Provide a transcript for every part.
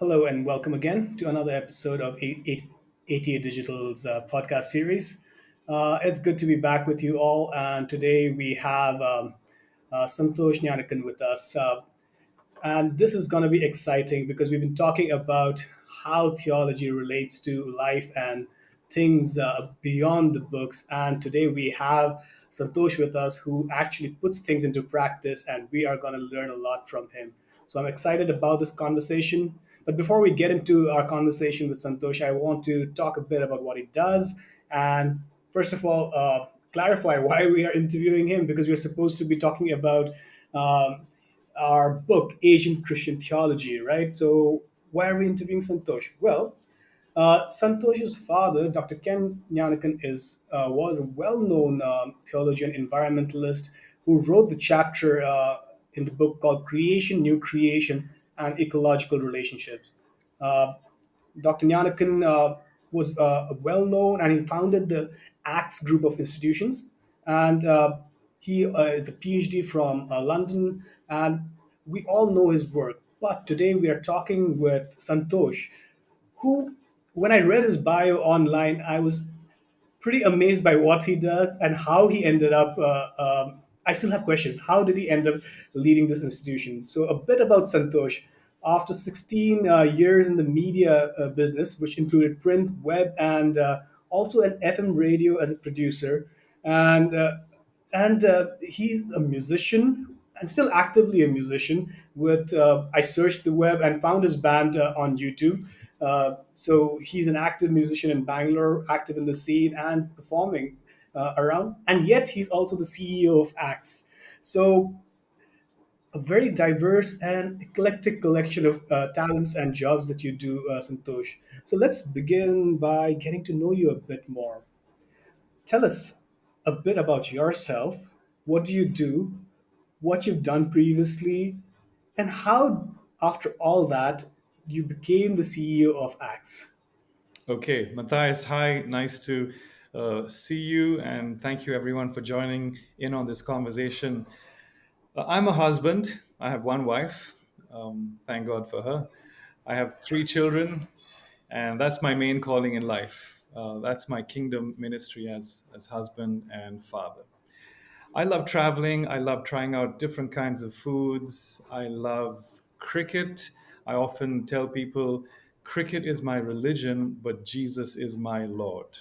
Hello and welcome again to another episode of 88 Digital's podcast series. It's good to be back with you all, and today we have Santosh Gnanakan with us. And this is going to be exciting because we've been talking about how theology relates to life and things beyond the books. And today we have Santosh with us who actually puts things into practice, and we are going to learn a lot from him. So I'm excited about this conversation. But before we get into our conversation with Santosh, I want to talk a bit about what he does. And first of all, clarify why we are interviewing him because we're supposed to be talking about um, our book, Asian Christian Theology, right? So why are we interviewing Santosh? Well, Santosh's father, Dr. Ken Gnanakan, was a well-known theologian, environmentalist who wrote the chapter in the book called "Creation, New Creation, and Ecological Relationships." Uh, Dr. Gnanakan was well known and he founded the ACTS group of institutions. And he is a PhD from London, and we all know his work. But today we are talking with Santosh, who, when I read his bio online, I was pretty amazed by what he does and how he ended up. I still have questions. How did he end up leading this institution? So, a bit about Santosh. After 16 years in the media business, which included print, web, and also an FM radio as a producer, and he's a musician and still actively a musician. With I searched the web and found his band on YouTube. So he's an active musician in Bangalore, active in the scene and performing around. And yet he's also the CEO of Acts. So a very diverse and eclectic collection of talents and jobs that you do, Santosh. So let's begin by getting to know you a bit more. Tell us a bit about yourself. What do you do? What you've done previously? And how, after all that, you became the CEO of Acts? Okay, Matthias, hi. Nice to see you, and thank you everyone for joining in on this conversation. I'm a husband. I have one wife. Thank God for her. I have three children, and that's my main calling in life. That's my kingdom ministry as husband and father. I love traveling. I love trying out different kinds of foods. I love cricket. I often tell people cricket is my religion, but Jesus is my Lord.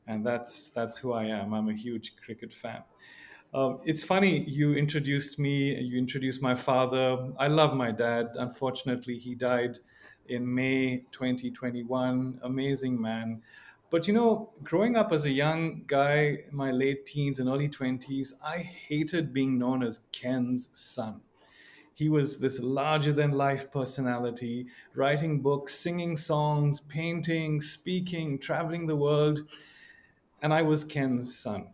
And that's who I am. I'm a huge cricket fan. It's funny you introduced me. You introduced my father. I love my dad. Unfortunately, he died in May 2021. Amazing man. But growing up as a young guy, in my late teens and early 20s, I hated being known as Ken's son. He was this larger than life personality, writing books, singing songs, painting, speaking, traveling the world. And I was Ken's son.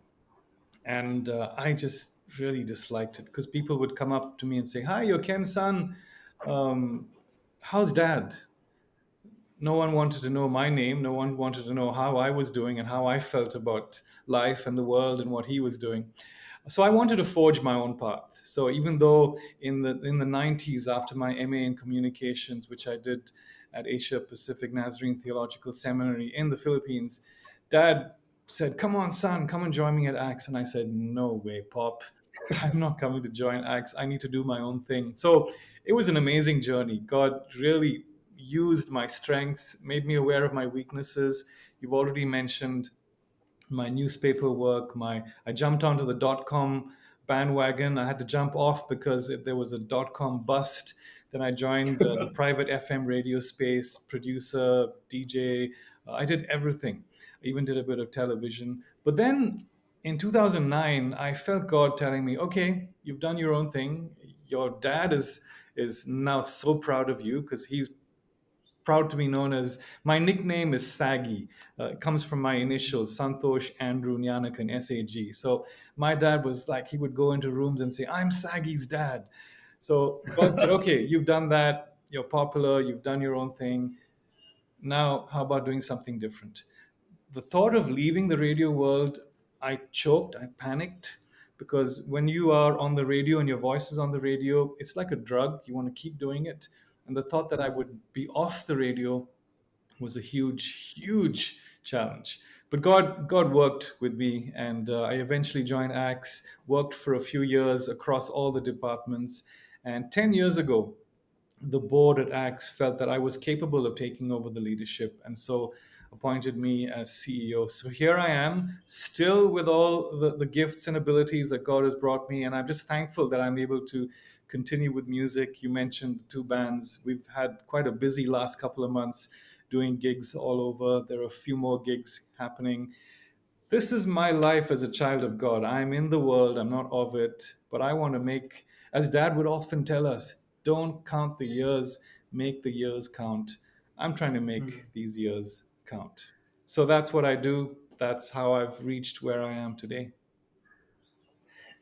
And I just really disliked it because people would come up to me and say, "Hi, you're Ken's son. Um, how's dad?" No one wanted to know my name. No one wanted to know how I was doing and how I felt about life and the world and what he was doing. So I wanted to forge my own path. So even though in the 90s, after my MA in communications, which I did at Asia Pacific Nazarene Theological Seminary in the Philippines, Dad said, "Come on, son, come and join me at Axe." And I said, "No way, Pop. I'm not coming to join Axe. I need to do my own thing." So it was an amazing journey. God really used my strengths, made me aware of my weaknesses. You've already mentioned my newspaper work. My I jumped onto the .com bandwagon. I had to jump off because there was a .com bust. Then I joined the private FM radio space, producer, DJ. I did everything. I even did a bit of television. But then in 2009, I felt God telling me, "Okay, you've done your own thing. Your dad is now so proud of you because he's proud to be known as my nickname is Saggy. It comes from my initials, Santosh Andrew Gnanakan, SAG. So my dad was like, he would go into rooms and say, "I'm Saggy's dad." So God said, "Okay, you've done that. You're popular. You've done your own thing. Now, how about doing something different?" The thought of leaving the radio world, I choked, I panicked, because when you are on the radio and your voice is on the radio, it's like a drug. You want to keep doing it. And the thought that I would be off the radio was a huge, huge challenge. But God worked with me, and I eventually joined Acts, worked for a few years across all the departments. And 10 years ago, the board at Axe felt that I was capable of taking over the leadership, and so appointed me as CEO. So here I am, still with all the gifts and abilities that God has brought me, and I'm just thankful that I'm able to continue with music. You mentioned the two bands. We've had quite a busy last couple of months doing gigs all over. There are a few more gigs happening. This is my life as a child of God. I'm in the world, I'm not of it, but I want to make, as Dad would often tell us, don't count the years, make the years count. I'm trying to make these years count. So that's what I do. That's how I've reached where I am today.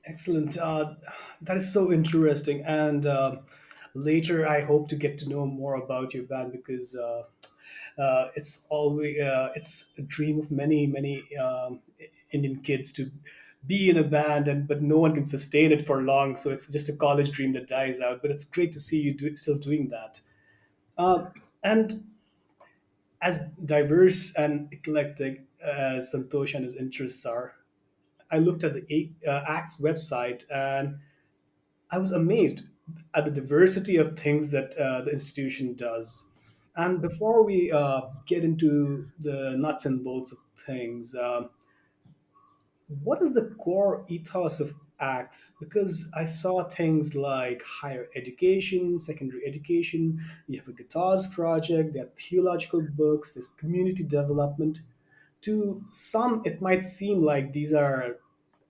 Excellent. That is so interesting. And later, I hope to get to know more about your band because it's a dream of many Indian kids to be in a band, and but no one can sustain it for long. So it's just a college dream that dies out. But it's great to see you still doing that. And as diverse and eclectic as Santosh and his interests are, I looked at the Acts website and I was amazed at the diversity of things that the institution does. And before we get into the nuts and bolts of things, what is the core ethos of Acts? Because I saw things like higher education, secondary education, you have a guitars project, there are theological books, there's community development. To some, it might seem like these are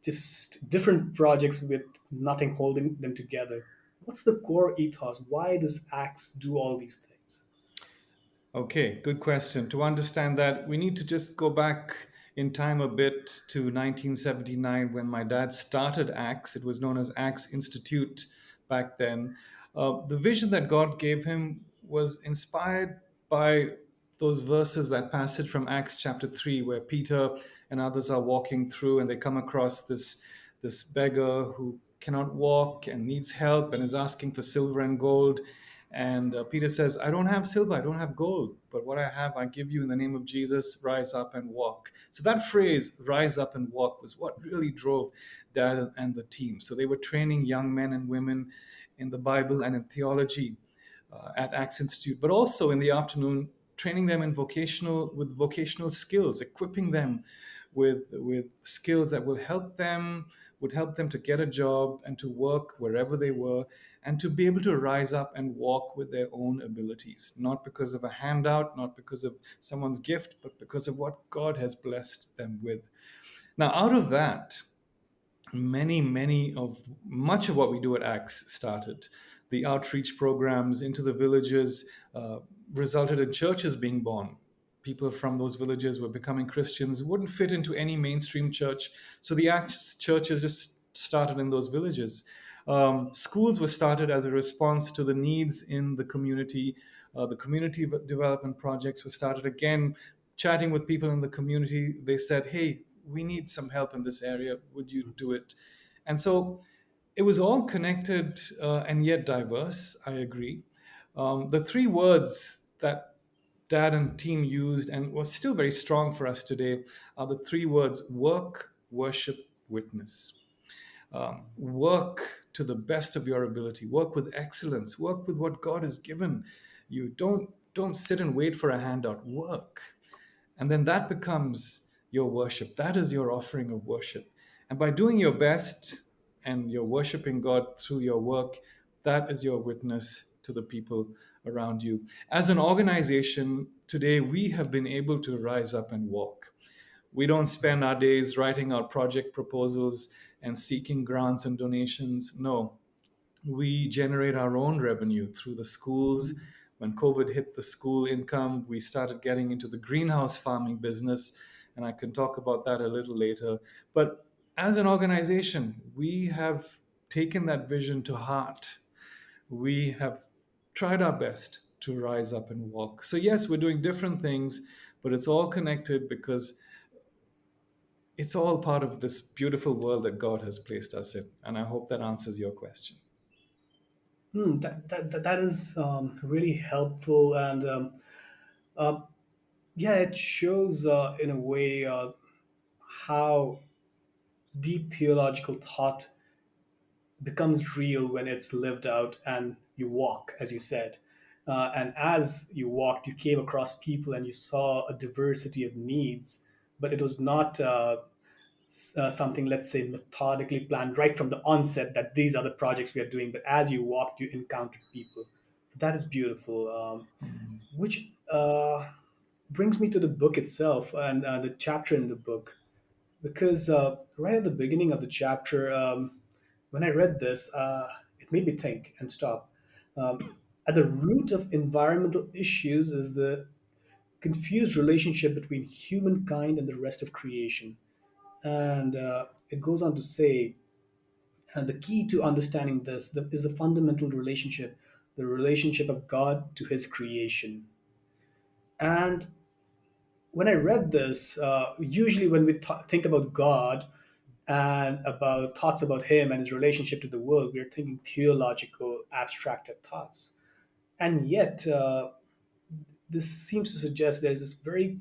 just different projects with nothing holding them together. What's the core ethos? Why does Acts do all these things? Okay, good question. To understand that, we need to just go back in time a bit to 1979 when my dad started ACTS. It was known as ACTS Institute back then. The vision that God gave him was inspired by those verses, that passage from Acts chapter 3, where Peter and others are walking through and they come across this beggar who cannot walk and needs help and is asking for silver and gold. And Peter says, I don't have silver, I don't have gold, but what I have, I give you in the name of Jesus, rise up and walk. So that phrase, rise up and walk, was what really drove Dad and the team. So they were training young men and women in the Bible and in theology at Acts Institute, but also in the afternoon, training them in vocational skills, equipping them with skills that would help them to get a job and to work wherever they were, and to be able to rise up and walk with their own abilities, not because of a handout, not because of someone's gift, but because of what God has blessed them with. Now, out of that, much of what we do at Acts started. The outreach programs into the villages resulted in churches being born. People from those villages were becoming Christians, wouldn't fit into any mainstream church. So the Acts churches just started in those villages. Schools were started as a response to the needs in the community. The community development projects were started again, chatting with people in the community. They said, hey, we need some help in this area. Would you do it? And so it was all connected and yet diverse, I agree. The three words that Dad and team used and was still very strong for us today are the three words: work, worship, witness. Work to the best of your ability, work with excellence, work with what God has given you. Don't sit and wait for a handout. Work, and then that becomes your worship. That is your offering of worship. And by doing your best and you're worshiping God through your work, that is your witness to the people around you. As an organization, today we have been able to rise up and walk. We don't spend our days writing out project proposals and seeking grants and donations. No, we generate our own revenue through the schools. When COVID hit the school income, we started getting into the greenhouse farming business, and I can talk about that a little later. But as an organization, we have taken that vision to heart. We have tried our best to rise up and walk. So, yes, we're doing different things, but it's all connected because it's all part of this beautiful world that God has placed us in. And I hope that answers your question. That is really helpful, and uh, yeah, it shows in a way how deep theological thought becomes real when it's lived out and you walk, as you said. And as you walked, you came across people and you saw a diversity of needs, but it was not something, let's say, methodically planned right from the onset that these are the projects we are doing. But as you walked, you encountered people. So that is beautiful, which brings me to the book itself and the chapter in the book. Because right at the beginning of the chapter, when I read this, it made me think and stop. Um, at the root of environmental issues is the confused relationship between humankind and the rest of creation. And it goes on to say, and the key to understanding this is the fundamental relationship, the relationship of God to his creation. And when I read this, usually when we think about God and about thoughts about him and his relationship to the world, we're thinking theological, abstracted thoughts. And yet, this seems to suggest there's this very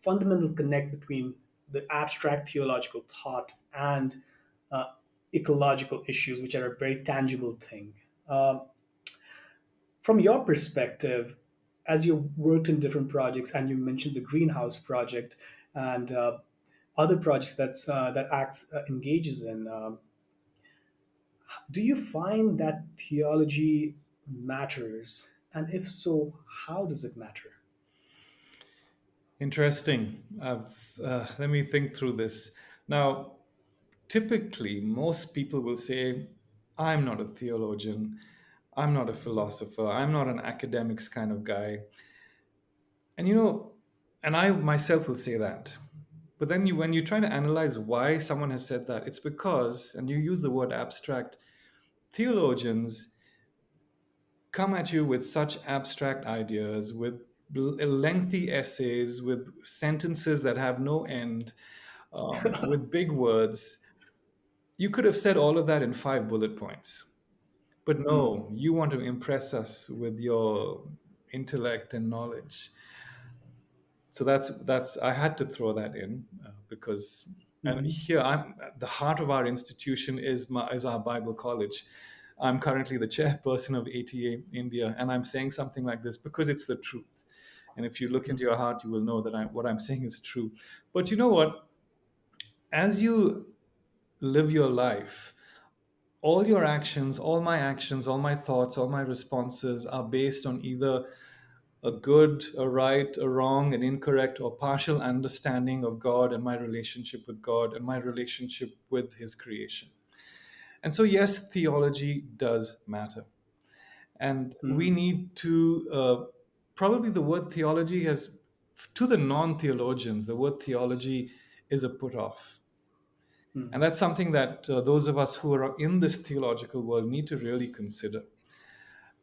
fundamental connect between the abstract theological thought and uh, ecological issues, which are a very tangible thing. Um, from your perspective, as you worked in different projects, and you mentioned the greenhouse project and other projects that acts engages in, do you find that theology matters? And if so, how does it matter? Interesting. Let me think through this. Now, typically, most people will say, I'm not a theologian, I'm not a philosopher, I'm not an academics kind of guy. And and I myself will say that. But then when you try to analyze why someone has said that, it's because, and you use the word abstract, theologians come at you with such abstract ideas, with lengthy essays, with sentences that have no end, with big words. You could have said all of that in 5 bullet points. But Hmm. no, you want to impress us with your intellect and knowledge. So that's I had to throw that in because and Hmm. here I'm the heart of our institution is our Bible college. I'm currently the chairperson of ATA India, and I'm saying something like this because it's the truth. And if you look into your heart, you will know that what I'm saying is true. But you know what? As you live your life, all your actions, all my actions, all my thoughts, all my responses are based on either a good, a right, a wrong, an incorrect, or partial understanding of God and my relationship with God and my relationship with His creation. And so, yes, theology does matter. And we Hmm. need to, probably the word theology has, to the non theologians, the word theology is a put off. And Hmm. that's something that those of us who are in this theological world need to really consider.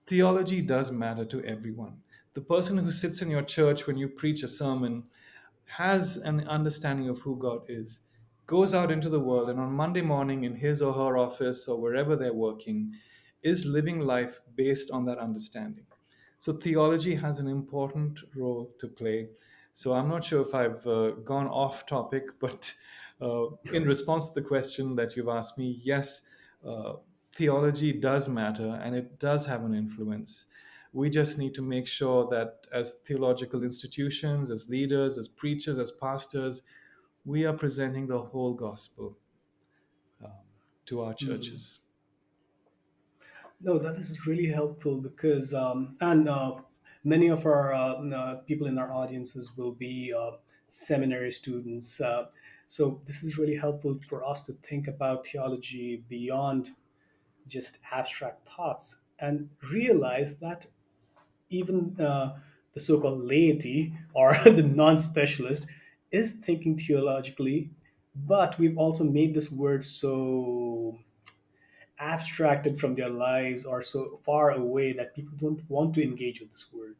Theology does matter to everyone. The person who sits in your church when you preach a sermon has an understanding of who God is, goes out into the world, and on Monday morning in his or her office or wherever they're working, is living life based on that understanding. So theology has an important role to play. So I'm not sure if I've gone off topic, but in response to the question that you've asked me, yes, uh, theology does matter and it does have an influence. We just need to make sure that as theological institutions, as leaders, as preachers, as pastors, we are presenting the whole gospel to our Hmm. churches. No, that is really helpful because, and many of our people in our audiences will be seminary students. So this is really helpful for us to think about theology beyond just abstract thoughts and realize that even the so-called laity or the non-specialist is thinking theologically, but we've also made this word so abstracted from their lives or so far away that people don't want to engage with this word.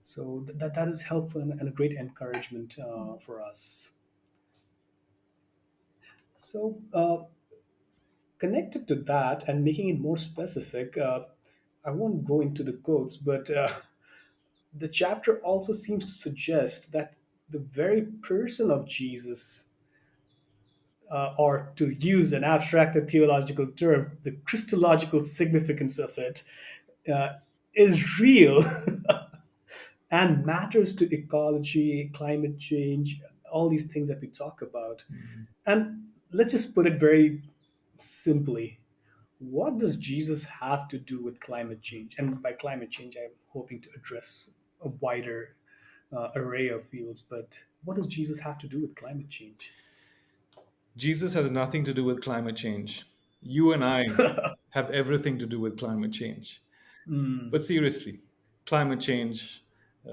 So that is helpful and a great encouragement for us. So connected to that and making it more specific, I won't go into the quotes, but the chapter also seems to suggest that the very person of Jesus, or to use an abstracted theological term, the Christological significance of it, uh, is real and matters to ecology, climate change, all these things that we talk about. And let's just put it very simply. What does Jesus have to do with climate change? And by climate change, I'm hoping to address a wider array of fields. But what does Jesus have to do with climate change? Jesus has nothing to do with climate change. You and I have everything to do with climate change. Hmm. But seriously, climate change,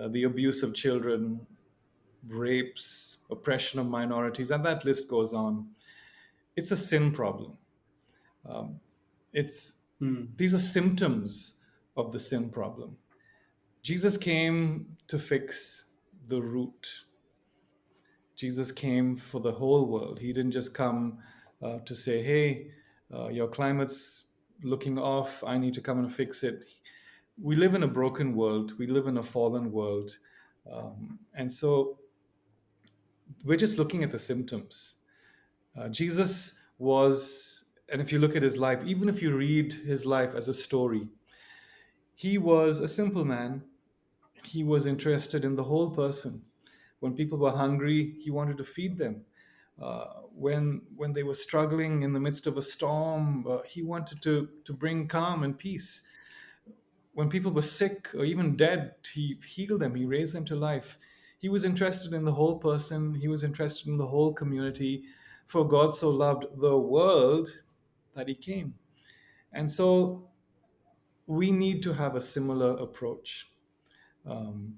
the abuse of children, rapes, oppression of minorities, and that list goes on. It's a sin problem. It's Hmm. These are symptoms of the sin problem. Jesus came to fix the root. Jesus came for the whole world. He didn't just come to say, "Hey, your climate's looking off. I need to come and fix it." We live in a broken world. We live in a fallen world, and so we're just looking at the symptoms. Jesus was, and if you look at his life, even if you read his life as a story, he was a simple man. He was interested in the whole person. When people were hungry, he wanted to feed them. When they were struggling in the midst of a storm, he wanted to bring calm and peace. When people were sick or even dead, he healed them. He raised them to life. He was interested in the whole person. He was interested in the whole community. For God so loved the world that he came. And so we need to have a similar approach. Um,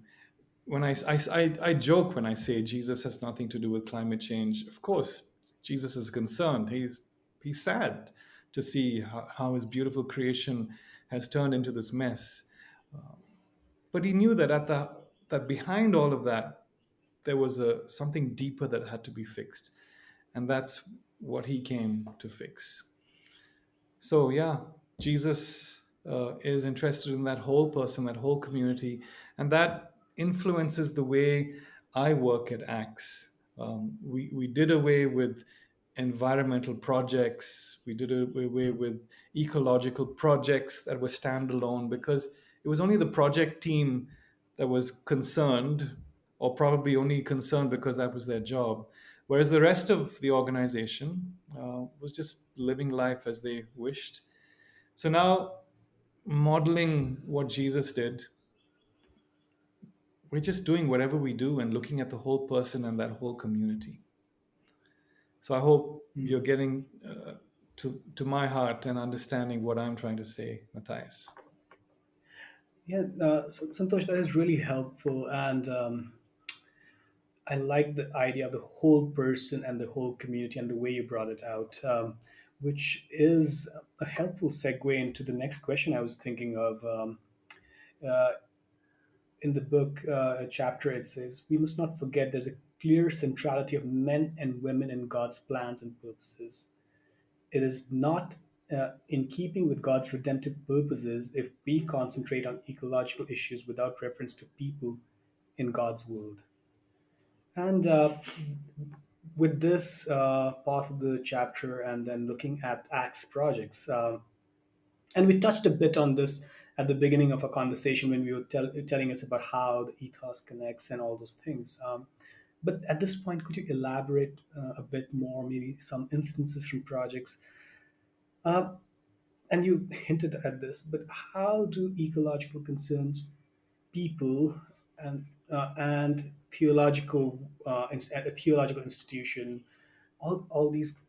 I joke when I say Jesus has nothing to do with climate change. Of course, Jesus is concerned. He's sad to see how his beautiful creation has turned into this mess. But he knew that that behind all of that, there was something deeper that had to be fixed, and that's what he came to fix. So yeah, Jesus is interested in that whole person, that whole community, and that influences the way I work at Acts. We did away with environmental projects. We did away with ecological projects that were standalone because it was only the project team that was concerned, or probably only concerned because that was their job. Whereas the rest of the organization was just living life as they wished. So now, modeling what Jesus did, we're just doing whatever we do and looking at the whole person and that whole community. So I hope you're getting to my heart and understanding what I'm trying to say, Matthias. Yeah, Santosh, that is really helpful. And I like the idea of the whole person and the whole community and the way you brought it out, which is a helpful segue into the next question I was thinking of. Uh, in the book chapter, it says, "We must not forget there's a clear centrality of men and women in God's plans and purposes. It is not in keeping with God's redemptive purposes if we concentrate on ecological issues without reference to people in God's world." And with this part of the chapter, and then looking at Acts projects, and we touched a bit on this at the beginning of our conversation when we were telling us about how the ethos connects and all those things. But at this point, could you elaborate a bit more, maybe some instances from projects? Uh, and you hinted at this, but how do ecological concerns, people, and a theological institution, all these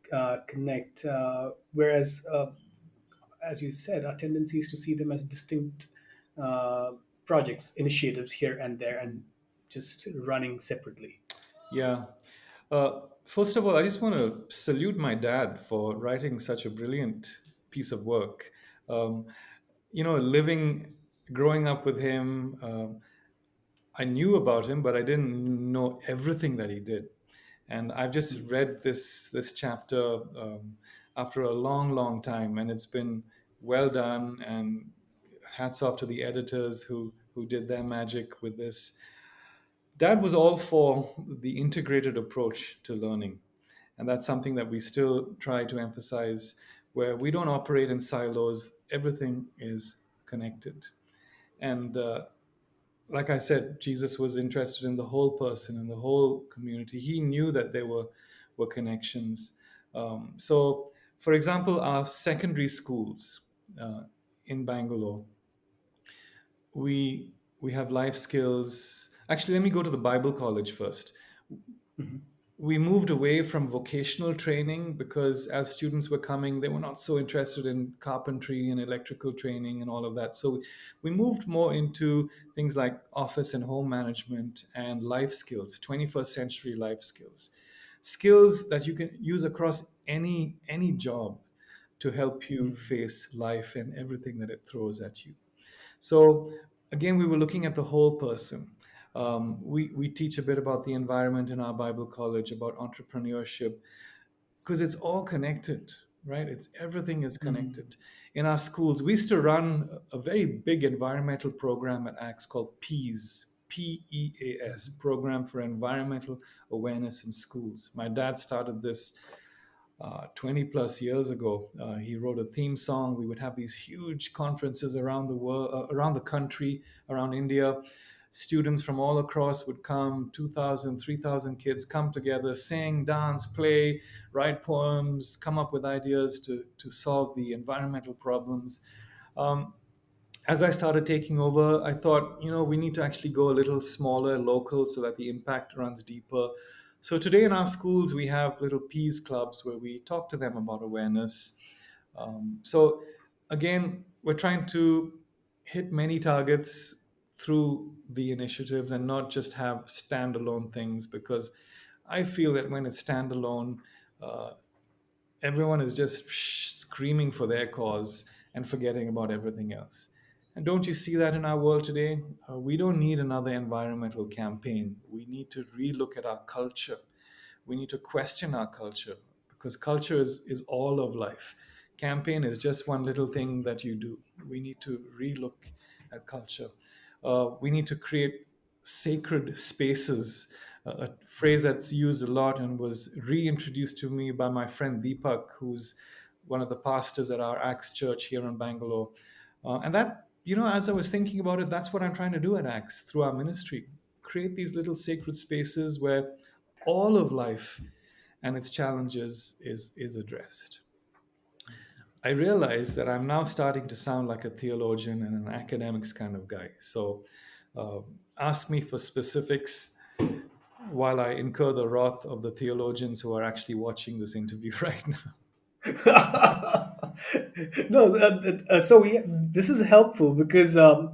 connect? Whereas, as you said, our tendency is to see them as distinct uh, projects, initiatives here and there, and just running separately. Yeah. First of all, I just want to salute my dad for writing such a brilliant piece of work. Um, growing up with him, I knew about him, but I didn't know everything that he did. And I've just read this chapter after a long, long time, and it's been well done and hats off to the editors who did their magic with this. Dad was all for the integrated approach to learning. And that's something that we still try to emphasize, where we don't operate in silos, everything is connected. And like I said, Jesus was interested in the whole person and the whole community. He knew that there were connections. So, for example, our secondary schools in Bangalore, we have life skills. Actually, let me go to the Bible college first. Mhm. We moved away from vocational training because as students were coming, they were not so interested in carpentry and electrical training and all of that. So we moved more into things like office and home management and life skills, 21st century life skills, skills that you can use across any job to help you Mhm. face life and everything that it throws at you. So again, we were looking at the whole person. We teach a bit about the environment in our Bible college, about entrepreneurship, because it's all connected, right? It's everything is Mhm. connected. In our schools, we used to run a very big environmental program at ACTS called PEAS, PEAS, Program for Environmental Awareness in Schools. My dad started this 20 plus years ago. He wrote a theme song. We would have these huge conferences around the world, around the country, around India. Students from all across would come, 2,000, 3,000 kids come together, sing, dance, play, write poems, come up with ideas to solve the environmental problems. Um, as I started taking over, I thought, we need to actually go a little smaller, local, so that the impact runs deeper. So today in our schools, we have little peace clubs where we talk to them about awareness. So again, we're trying to hit many targets through the initiatives and not just have standalone things, because I feel that when it's standalone, uh, everyone is just screaming for their cause and forgetting about everything else. And don't you see that in our world today? We don't need another environmental campaign. We need to relook at our culture. We need to question our culture, because culture is all of life. Campaign is just one little thing that you do. We need to relook at culture. We need to create sacred spaces, a phrase that's used a lot and was reintroduced to me by my friend Deepak, who's one of the pastors at our Acts church here in Bangalore. And that, as I was thinking about it, that's what I'm trying to do at Acts through our ministry. Create these little sacred spaces where all of life and its challenges is addressed. I realize that I'm now starting to sound like a theologian and an academics kind of guy. So uh, ask me for specifics while I incur the wrath of the theologians who are actually watching this interview right now. No, this is helpful because um,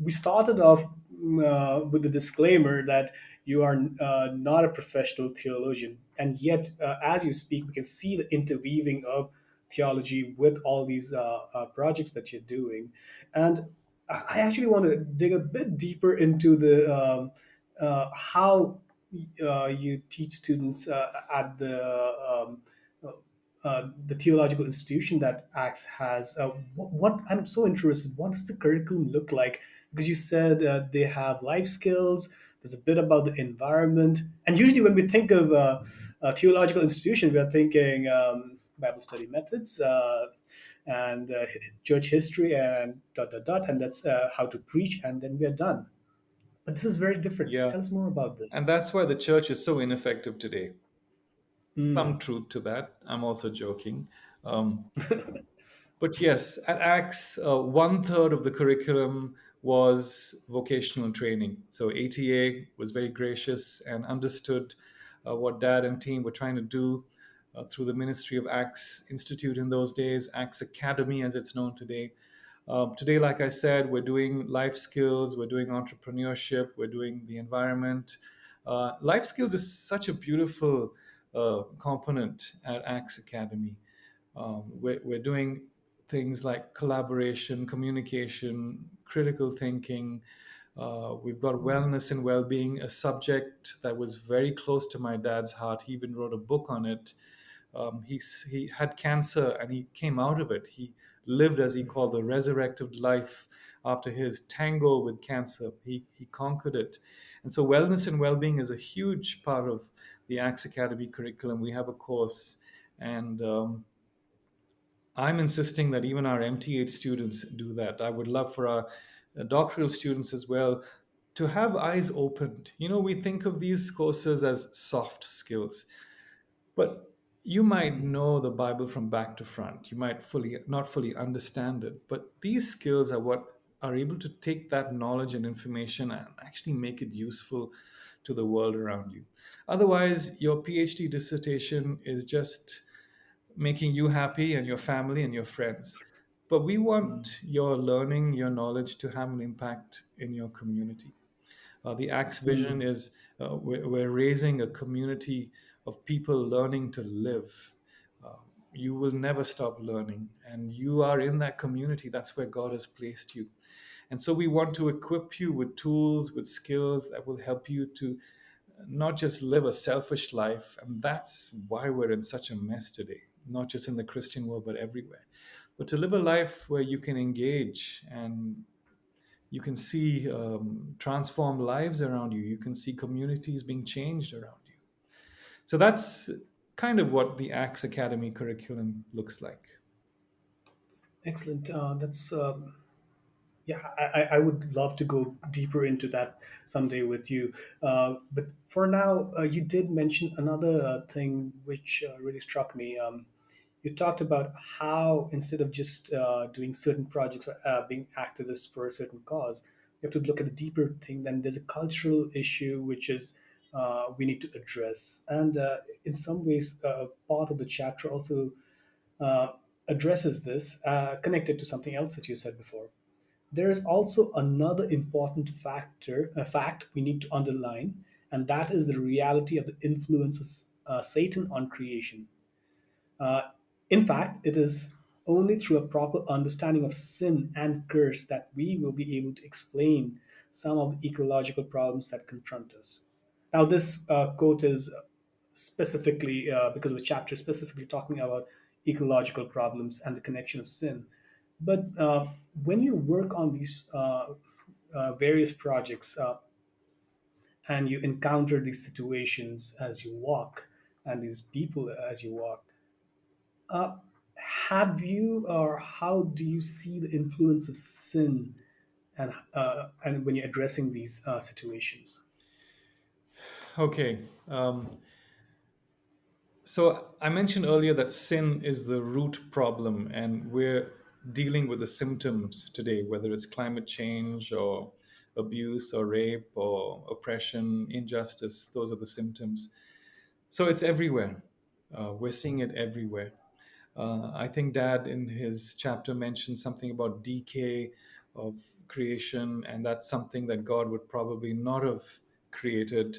we started off with the disclaimer that you are not a professional theologian, and yet, as you speak, we can see the interweaving of theology with all these projects that you're doing. And I actually want to dig a bit deeper into the how you teach students at the theological institution that Acts has. What I'm so interested, what does the curriculum look like? Because you said they have life skills. There's a bit about the environment, and usually when we think of a theological institution, we are thinking Bible study methods and church history and dot dot dot, and that's how to preach, and then we are done. But this is very different. Yeah. Tell us more about this. And that's why the church is so ineffective today. Some Mm. truth to that. I'm also joking. Um, But yes, at Axe, one third of the curriculum was vocational training. So ATA was very gracious and understood what Dad and team were trying to do through the Ministry of Axe Institute in those days, Axe Academy as it's known today. Today, like I said, we're doing life skills, we're doing entrepreneurship, we're doing the environment. Life skills is such a beautiful component at Axe Academy. We're doing things like collaboration, communication, critical thinking. We've got wellness and well-being, a subject that was very close to my dad's heart. He even wrote a book on it. He had cancer and he came out of it. He lived, as he called, the resurrected life after his tango with cancer. He conquered it. And so, wellness and well being is a huge part of the Acts Academy curriculum. We have a course, and I'm insisting that even our MTH students do that. I would love for our doctoral students as well to have eyes opened. We think of these courses as soft skills, but you might know the Bible from back to front. You might fully not fully understand it, but these skills are what are able to take that knowledge and information and actually make it useful to the world around you. Otherwise, your PhD dissertation is just making you happy and your family and your friends. But we want your learning, your knowledge to have an impact in your community. The Acts vision Mm. is we're raising a community of people learning to live. Uh, you will never stop learning, and you are in that community. That's where God has placed you. And so we want to equip you with tools, with skills that will help you to not just live a selfish life. And that's why we're in such a mess today, not just in the Christian world, but everywhere. But to live a life where you can engage and you can see transformed lives around you. You can see communities being changed around you. So that's kind of what the Acts Academy curriculum looks like. Excellent. That's yeah. I would love to go deeper into that someday with you. But for now, you did mention another thing which really struck me. You talked about how instead of just doing certain projects or being activists for a certain cause, you have to look at a deeper thing. Then there's a cultural issue which is we need to address, and in some ways, part of the chapter also uh, addresses this, connected to something else that you said before. There is also another important factor, a fact we need to underline, and that is the reality of the influence of Satan on creation. Uh, in fact, it is only through a proper understanding of sin and curse that we will be able to explain some of the ecological problems that confront us. Now, this quote is specifically because of the chapter specifically talking about ecological problems and the connection of sin. But when you work on these various projects and you encounter these situations as you walk and these people as you walk, uh, have you or how do you see the influence of sin and when you're addressing these situations? Okay. So I mentioned earlier that sin is the root problem, and we're dealing with the symptoms today, whether it's climate change or abuse or rape or oppression, injustice. Those are the symptoms. So it's everywhere. We're seeing it everywhere. I think Dad in his chapter mentioned something about decay of creation, and that's something that God would probably not have created,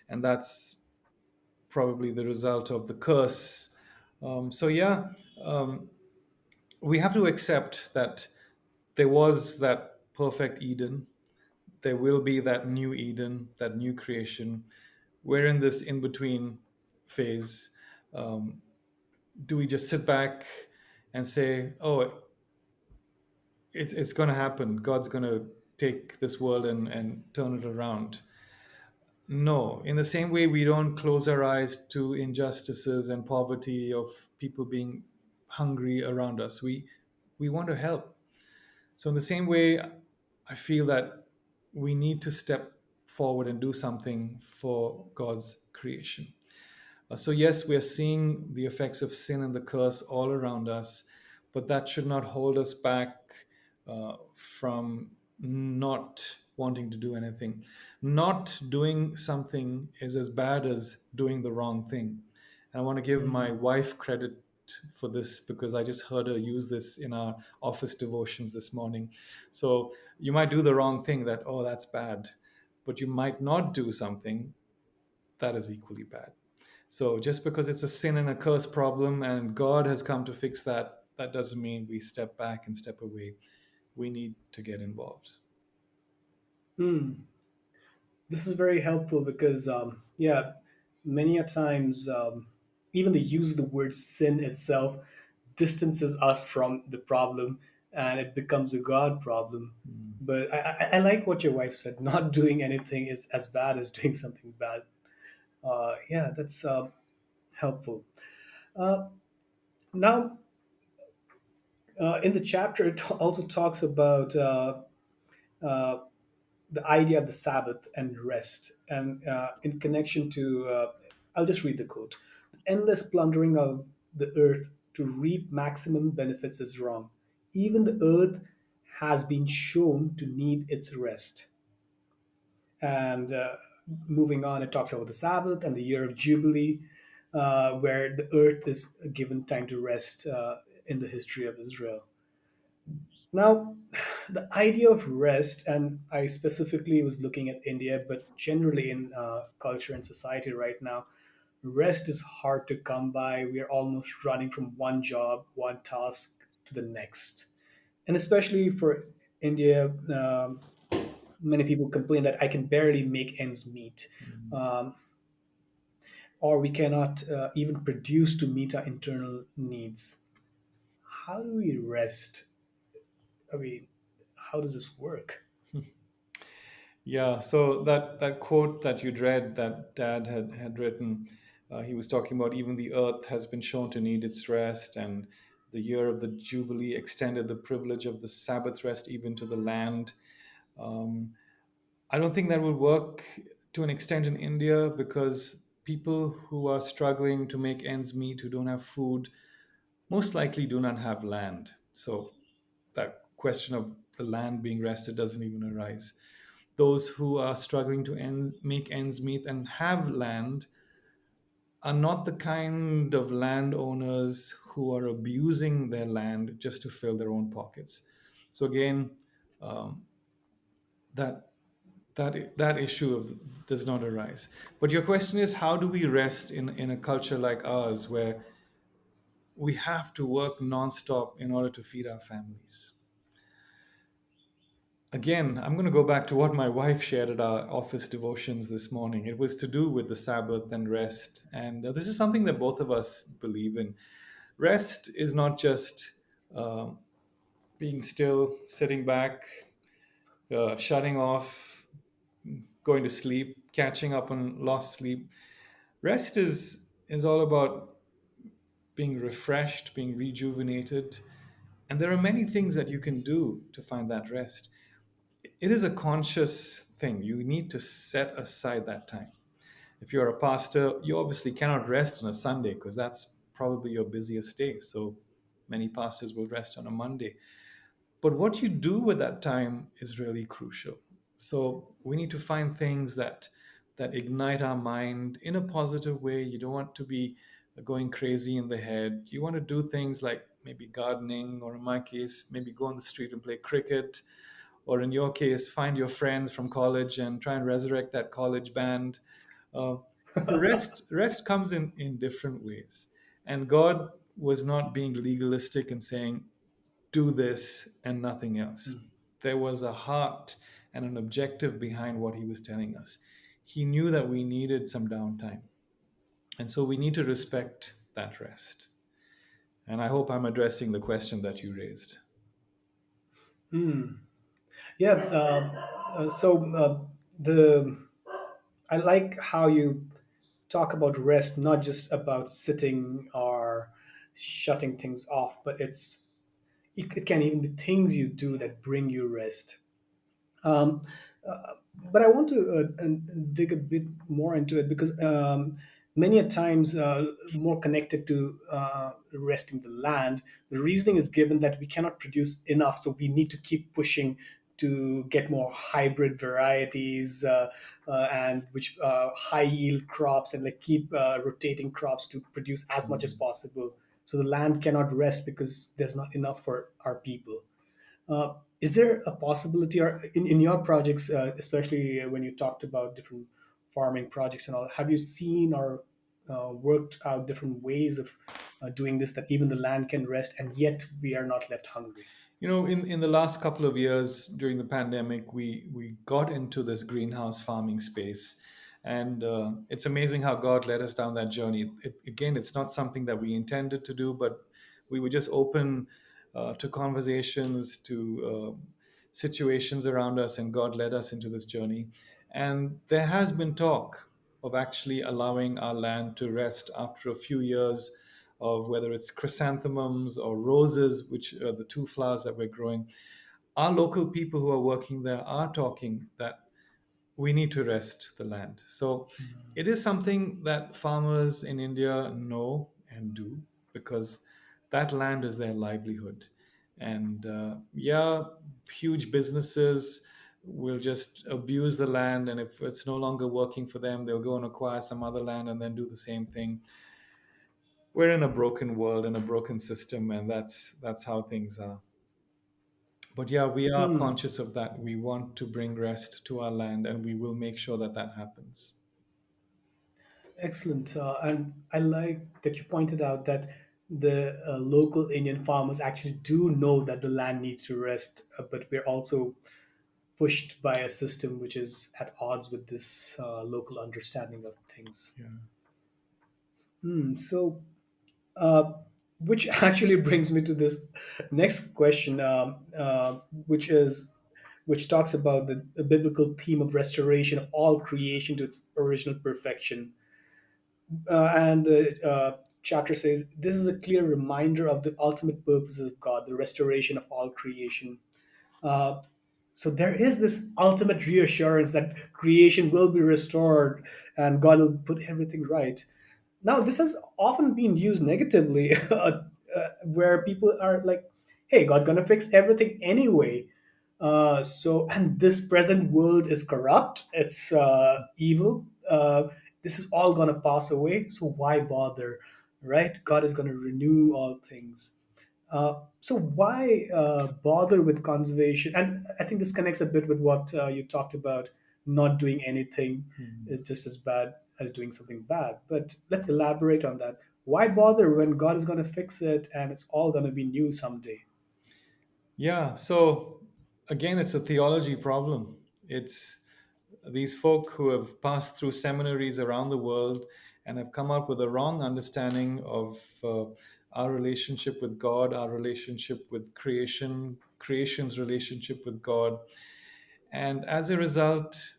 and that's probably the result of the curse. So yeah, um, we have to accept that there was that perfect Eden. There will be that new Eden, that new creation. We're in this in between phase. Um, do we just sit back and say, "Oh, it's going to happen. God's going to take this world and turn it around"? No. In the same way, we don't close our eyes to injustices and poverty of people being hungry around us. We want to help. So in the same way, I feel that we need to step forward and do something for God's creation. So, yes, we are seeing the effects of sin and the curse all around us, but that should not hold us back from not wanting to do anything. Not doing something is as bad as doing the wrong thing. And I want to give my Mm. wife credit for this because I just heard her use this in our office devotions this morning. So, you might do the wrong thing that, oh, that's bad, but you might not do something that is equally bad. So just because it's a sin and a curse problem and God has come to fix that, that doesn't mean we step back and step away. We need to get involved. Mm. This is very helpful because, yeah, many a times. Even the use of the word sin itself distances us from the problem, and it becomes a God problem. But I like what your wife said. Not doing anything is as bad as doing something bad. Yeah, that's helpful. Uh, Now, in the chapter, it also talks about the idea of the Sabbath and rest, and in connection to, I'll just read the quote: "The endless plundering of the earth to reap maximum benefits is wrong. Even the earth has been shown to need its rest." And moving on, it talks about the Sabbath and the year of Jubilee, where the earth is given time to rest in the history of Israel. Now, the idea of rest, and I specifically was looking at India, but generally in culture and society right now, rest is hard to come by. We are almost running from one job, one task to the next. And especially for India, many people complain that I can barely make ends meet, um, or we cannot even produce to meet our internal needs. How do we rest? I mean, how does this work? Yeah, so that quote that you'd read that Dad had written, he was talking about even the earth has been shown to need its rest, and the year of the Jubilee extended the privilege of the Sabbath rest even to the land. Um, I don't think that would work to an extent in India because people who are struggling to make ends meet, who don't have food, most likely do not have land. So that question of the land being rested doesn't even arise. Those who are struggling to make ends meet and have land are not the kind of landowners who are abusing their land just to fill their own pockets. So again, um, that that issue does not arise. But your question is, how do we rest in a culture like ours where we have to work nonstop in order to feed our families? Again, I'm going to go back to what my wife shared at our office devotions this morning. It was to do with the Sabbath and rest. And this is something that both of us believe in. Rest is not just um being still, sitting back, shutting off, going to sleep, catching up on lost sleep. Rest is all about being refreshed, being rejuvenated. And there are many things that you can do to find that rest. It is a conscious thing. You need to set aside that time. If you're a pastor, you obviously cannot rest on a Sunday because that's probably your busiest day. So many pastors will rest on a Monday. But what you do with that time is really crucial. So we need to find things that ignite our mind in a positive way. You don't want to be going crazy in the head. You want to do things like maybe gardening, or in my case, maybe go on the street and play cricket, or in your case, find your friends from college and try and resurrect that college band. Uh, so rest comes in different ways, and God was not being legalistic and saying do this and nothing else. There was a heart and an objective behind what he was telling us. He knew that we needed some downtime, and so we need to respect that rest. And I hope I'm addressing the question that you raised. Yeah. The I like how you talk about rest, not just about sitting or shutting things off, but it can even be things you do that bring you rest. Um, but I want to dig a bit more into it because many a times, more connected to resting the land, the reasoning is given that we cannot produce enough, so we need to keep pushing to get more hybrid varieties, and which high yield crops, and like keep rotating crops to produce as much as possible. So the land cannot rest because there's not enough for our people. Is there a possibility, or in your projects, especially when you talked about different farming projects and all, have you seen or worked out different ways of doing this, that even the land can rest and yet we are not left hungry? In the last couple of years during the pandemic, we got into this greenhouse farming space. And it's amazing how God led us down that journey. Again, it's not something that we intended to do, but we were just open to conversations, to situations around us, and God led us into this journey. And there has been talk of actually allowing our land to rest after a few years of whether it's chrysanthemums or roses, which are the two flowers that we're growing. Our local people who are working there are talking that we need to rest the land. So it is something that farmers in India know and do, because that land is their livelihood. And yeah, huge businesses will just abuse the land. And if it's no longer working for them, they'll go and acquire some other land and then do the same thing. We're in a broken world, in a broken system, and that's how things are. But yeah, we are Hmm. conscious of that. We want to bring rest to our land, and we will make sure that that happens. Excellent. And I like that you pointed out that the local Indian farmers actually do know that the land needs to rest, but we're also pushed by a system which is at odds with this local understanding of things. Yeah. So, uh, which actually brings me to this next question, which talks about the biblical theme of restoration of all creation to its original perfection. And the chapter says this is a clear reminder of the ultimate purposes of God, the restoration of all creation. Uh, so there is this ultimate reassurance that creation will be restored and God will put everything right. Now, this has often been used negatively, where people are like, hey, God's going to fix everything anyway. And this present world is corrupt, it's evil. This is all going to pass away. So why bother? Right? God is going to renew all things. So why bother with conservation? And I think this connects a bit with what you talked about. Not doing anything Hmm. is just as bad as doing something bad. But let's elaborate on that. Why bother when God is going to fix it and it's all going to be new someday? Yeah. So again, it's a theology problem. It's these folk who have passed through seminaries around the world and have come up with a wrong understanding of our relationship with God, our relationship with creation, creation's relationship with God. And as a result,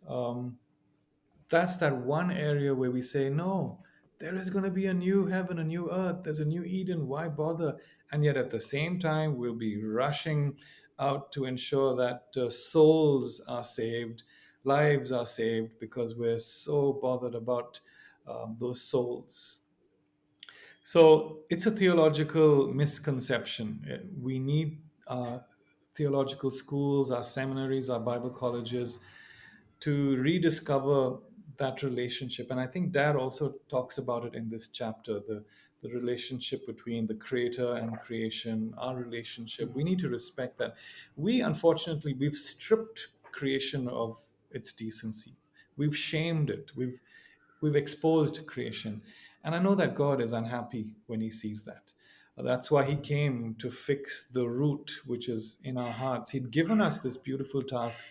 that's that one area where we say, no, there is going to be a new heaven, a new earth, there's a new Eden, why bother? And yet at the same time, we'll be rushing out to ensure that souls are saved, lives are saved, because we're so bothered about those souls. So it's a theological misconception. We need theological schools, our seminaries, our Bible colleges to rediscover that relationship. And I think Dad also talks about it in this chapter, the relationship between the creator and creation, our relationship. We need to respect that. Unfortunately, we've stripped creation of its decency. We've shamed it. We've exposed creation. And I know that God is unhappy when he sees that. That's why he came to fix the root which is in our hearts. He'd given us this beautiful task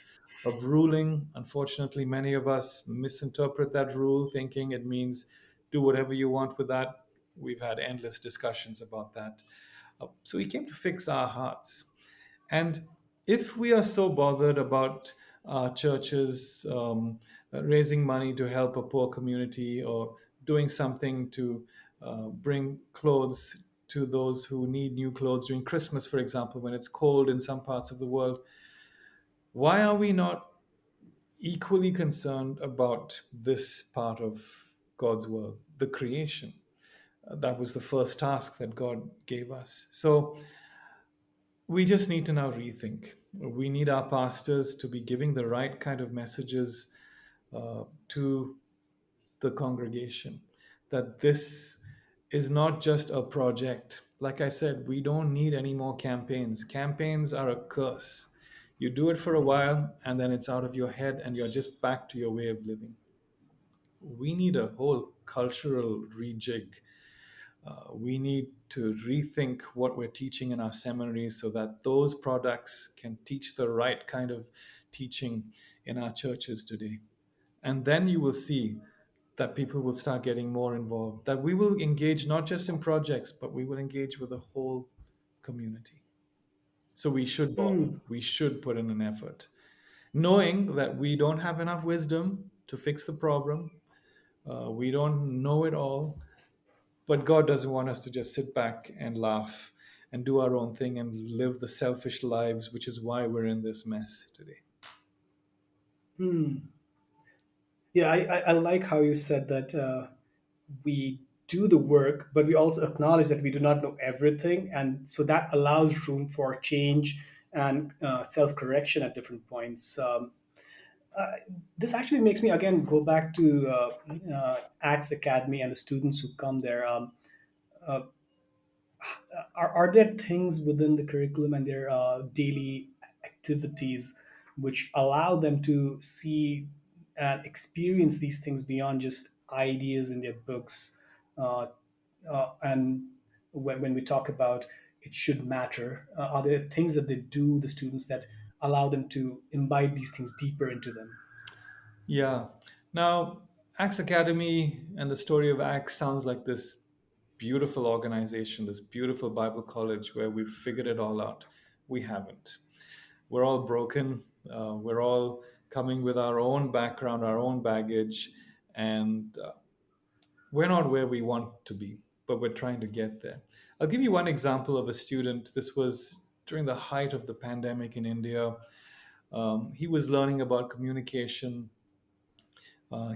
of ruling. Unfortunately, many of us misinterpret that rule, thinking it means do whatever you want with that. We've had endless discussions about that. So he came to fix our hearts. And if we are so bothered about churches raising money to help a poor community, or doing something to bring clothes to those who need new clothes during Christmas, for example, when it's cold in some parts of the world, why are we not equally concerned about this part of God's world, the creation? That was the first task that God gave us. So we just need to now rethink. We need our pastors to be giving the right kind of messages to the congregation, that this is not just a project. Like I said, we don't need any more campaigns. Campaigns are a curse. You do it for a while and then it's out of your head and you're just back to your way of living. We need a whole cultural rejig. We need to rethink what we're teaching in our seminaries so that those products can teach the right kind of teaching in our churches today. And then you will see that people will start getting more involved, that we will engage not just in projects, but we will engage with the whole community. So we should bother. Hmm. We should put in an effort, knowing that we don't have enough wisdom to fix the problem. We don't know it all, but God doesn't want us to just sit back and laugh and do our own thing and live the selfish lives, which is why we're in this mess today. Hmm. Yeah, I like how you said that we do the work, but we also acknowledge that we do not know everything. And so that allows room for change and self correction at different points. This actually makes me again go back to Axe Academy and the students who come there. Are there things within the curriculum and their daily activities which allow them to see and experience these things beyond just ideas in their books? Uh, and when we talk about it should matter, are there things that they do, the students, that allow them to imbibe these things deeper into them? Yeah. Now, Axe Academy and the story of Axe sounds like this beautiful organization, this beautiful Bible college where we've figured it all out. We haven't. We're all broken. We're all coming with our own background, our own baggage, and we're not where we want to be, but we're trying to get there. I'll give you one example of a student. This was during the height of the pandemic in India. He was learning about communication.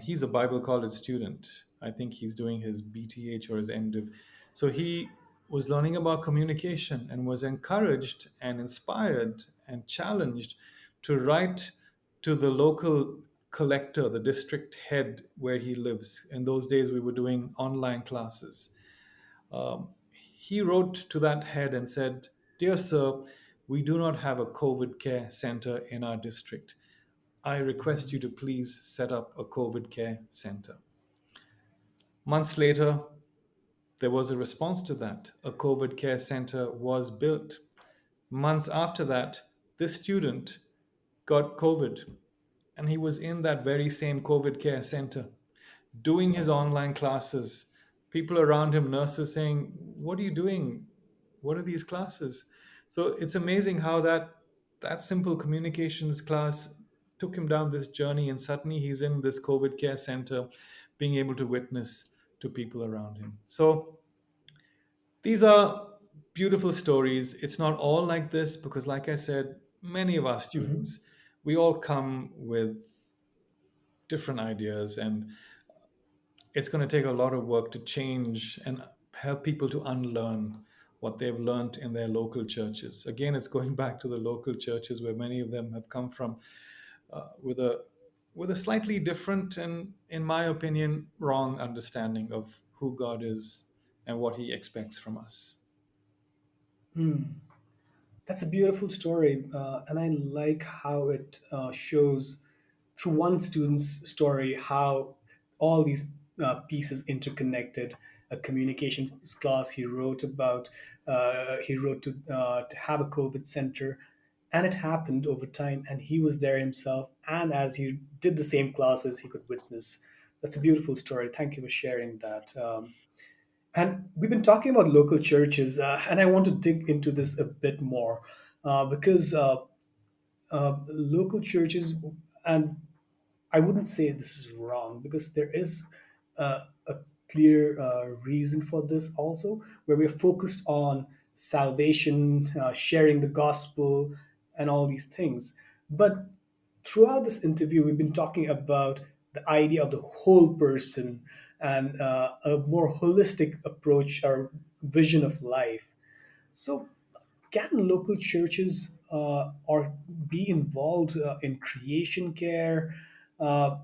He's a Bible college student. I think he's doing his BTH or his MDiv. So he was learning about communication and was encouraged and inspired and challenged to write to the local collector, the district head where he lives. In those days, we were doing online classes. He wrote to that head and said, "Dear sir, we do not have a COVID care center in our district. I request you to please set up a COVID care center." Months later, there was a response to that. A COVID care center was built. Months after that, this student got COVID, and he was in that very same COVID care center doing his online classes. People around him, nurses saying, "What are you doing? What are these classes?" So it's amazing how that simple communications class took him down this journey, and suddenly he's in this COVID care center, being able to witness to people around him. So these are beautiful stories. It's not all like this because, like I said, many of our Mhm. students, we all come with different ideas, and it's going to take a lot of work to change and help people to unlearn what they've learned in their local churches. Again, it's going back to the local churches where many of them have come from with a slightly different and, in my opinion, wrong understanding of who God is and what He expects from us. That's a beautiful story, and I like how it shows through one student's story how all these pieces interconnected. A communications class he wrote about, he wrote to have a COVID center, and it happened over time, and he was there himself. And as he did the same classes, he could witness. That's a beautiful story. Thank you for sharing that. And we've been talking about local churches, and I want to dig into this a bit more because local churches, and I wouldn't say this is wrong because there is a clear reason for this also, where we're focused on salvation, sharing the gospel, and all these things. But throughout this interview, we've been talking about the idea of the whole person and a more holistic approach or vision of life. So, can local churches or be involved in creation care, uh,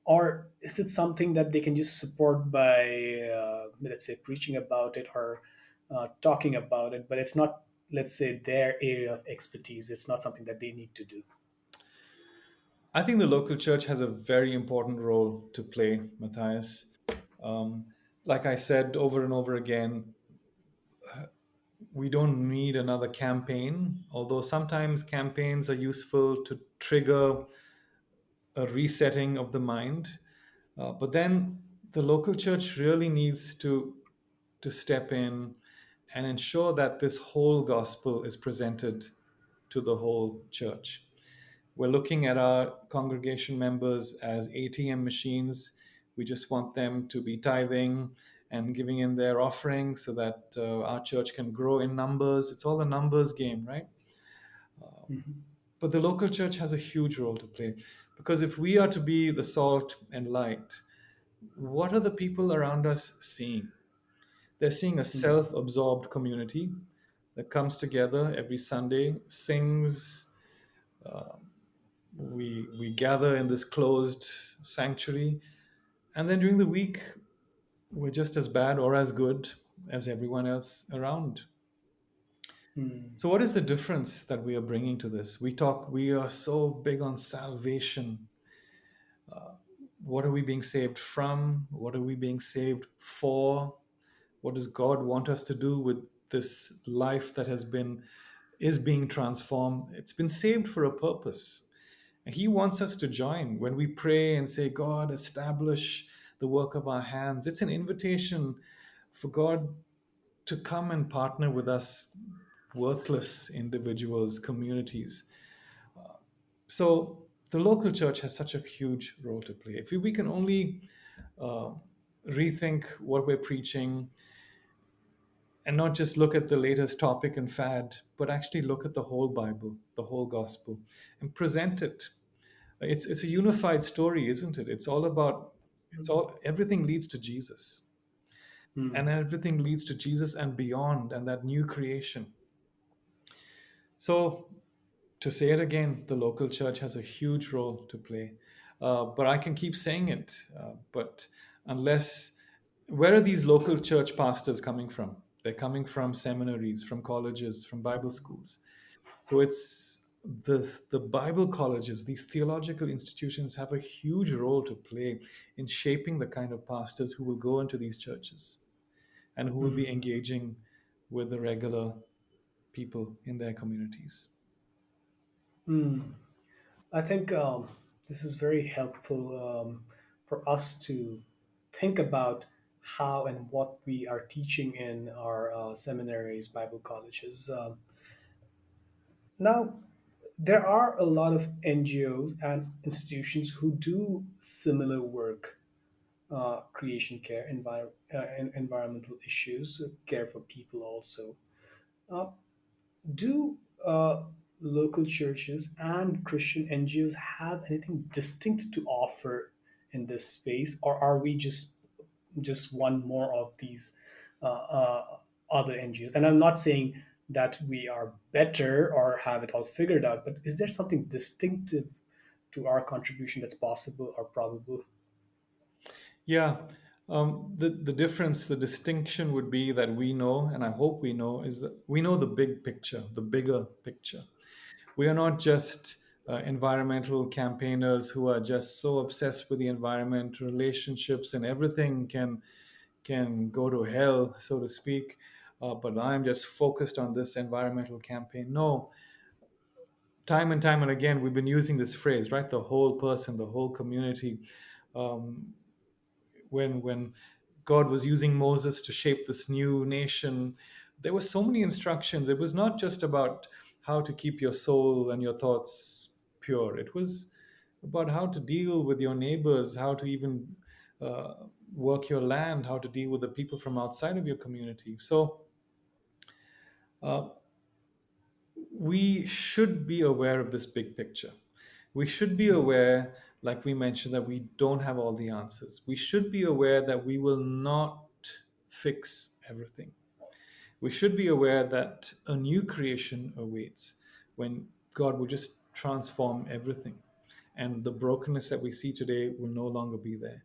or is it something that they can just support by, let's say, preaching about it or talking about it, but it's not, let's say, their area of expertise? It's not something that they need to do. I think the local church has a very important role to play, Matthias. Um, like I said over and over again, we don't need another campaign, although sometimes campaigns are useful to trigger a resetting of the mind. But then the local church really needs to step in and ensure that this whole gospel is presented to the whole church. We're looking at our congregation members as ATM machines. We just want them to be tithing and giving in their offering so that our church can grow in numbers. It's all a numbers game, right? But the local church has a huge role to play, because if we are to be the salt and light, what are the people around us seeing? They're seeing a self absorbed community that comes together every Sunday, sings. We gather in this closed sanctuary, and then during the week, we're just as bad or as good as everyone else around. So, what is the difference that we are bringing to this? We are so big on salvation. What are we being saved from? What are we being saved for? What does God want us to do with this life that is being transformed? It's been saved for a purpose. And He wants us to join. When we pray and say, God, establish the work of our hands, it's an invitation for God to come and partner with us, worthless individuals, communities. So the local church has such a huge role to play. If we can only uh, rethink what we're preaching and not just look at the latest topic and fad, but actually look at the whole Bible, the whole gospel, and present it. It's a unified story, isn't it? It's all everything leads to Jesus, and everything leads to Jesus and beyond, and that new creation. So, to say it again, the local church has a huge role to play. But I can keep saying it. But unless, where are these local church pastors coming from? They're coming from seminaries, from colleges, from Bible schools. So it's the Bible colleges, these theological institutions have a huge role to play in shaping the kind of pastors who will go into these churches and who will be engaging with the regular people in their communities. I think this is very helpful for us to think about how and what we are teaching in our seminaries, Bible colleges. Now, there are a lot of NGOs and institutions who do similar work, creation care, environmental issues, care for people also. Uh, do local churches and Christian NGOs have anything distinct to offer in this space, or are we just one more of these other NGOs? And I'm not saying that we are better or have it all figured out, but is there something distinctive to our contribution that's possible or probable? Yeah, the difference, the distinction would be that we know, and I hope we know, is that we know the big picture, the bigger picture. We are not just environmental campaigners who are just so obsessed with the environment, relationships, and everything can go to hell, so to speak. But I'm just focused on this environmental campaign. No, time and time and again, we've been using this phrase, right? The whole person, the whole community. Um, when God was using Moses to shape this new nation, there were so many instructions. It was not just about how to keep your soul and your thoughts pure. It was about how to deal with your neighbors, how to even work your land, how to deal with the people from outside of your community. So we should be aware of this big picture. We should be aware, like we mentioned, that we don't have all the answers. We should be aware that we will not fix everything. We should be aware that a new creation awaits when God will just transform everything. And the brokenness that we see today will no longer be there.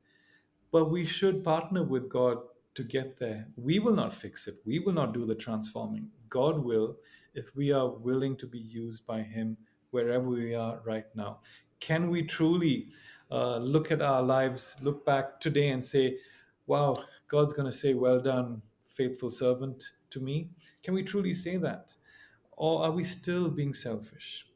But we should partner with God to get there. We will not fix it. We will not do the transforming. God will, if we are willing to be used by Him wherever we are right now. Can we truly look at our lives, look back today and say, wow, God's going to say, well done, faithful servant to me? Can we truly say that? Or are we still being selfish?